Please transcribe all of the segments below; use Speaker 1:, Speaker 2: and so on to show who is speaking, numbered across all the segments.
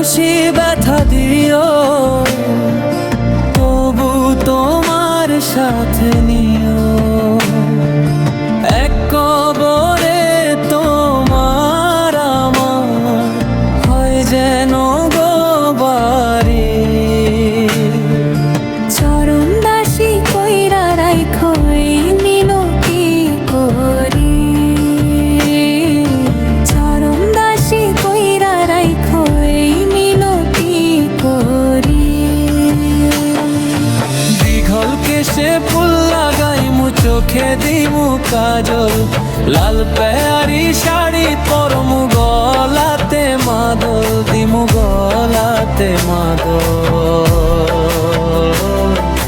Speaker 1: খুশি ব্যথা দিও, তবু তোমার সাথে নিও। এক কবরে তোমার আমার হয় যেন গো বাড়ি।
Speaker 2: চরণ দাসী কইরা রাইখো এই মিনতি করি, চরণ দাসী কইরা রাইখো এই মিনতি করি।
Speaker 1: দীঘল কেশে ফুল লাগাইমু, চোখে দিমু কাজল, লাল পেয়ারি শাড়ি পরমু, গলাতে মাদল দিমু, গলাতে মাদল।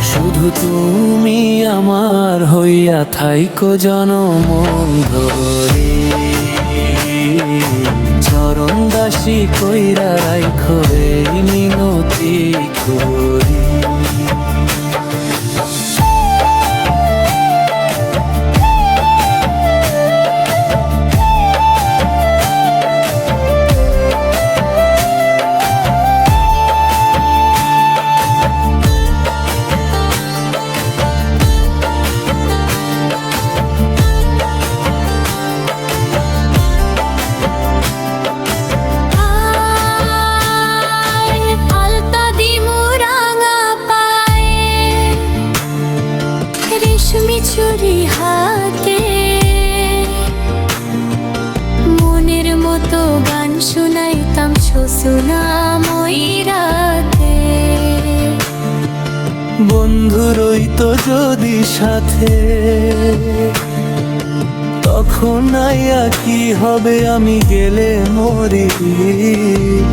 Speaker 1: শুধু তুমি আমার হইয়া থাইকো জনমন ধরে। চরণ দাসী কইরা রাইখো এই মিনতি করি।
Speaker 2: আলতা দিমু রাঙা পায়ে, রেশমি চুড়ি হাতে, মনের মতো গান শুনাইতাম শোনাময়ী রাতে।
Speaker 1: বন্ধুরই তো যদি সাথে, তখন আইয়া কি হবে আমি গেলে মরি।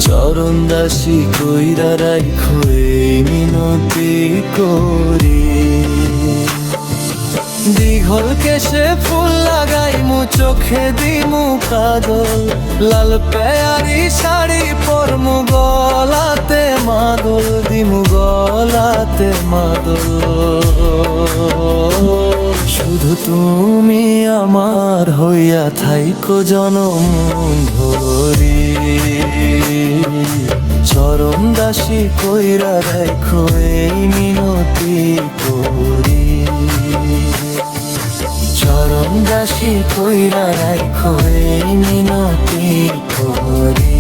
Speaker 1: চরণ দাসী কইরা রাইখো এই মিনতি করি। দীঘল কেশে ফুল লাগাইমু, চোখে দিমু কাজল, লাল পেয়ারি শাড়ি পরমু, গলাতে মাদল দিমু, গলাতে মাদল। শুধু তুমি আমার হইয়া থাইকো জনমন ধরি। চরণ দাসী কইরা রাইখো এই মিনতি করি। চরণ দাসী কইরা রাইখো এই মিনতি করি।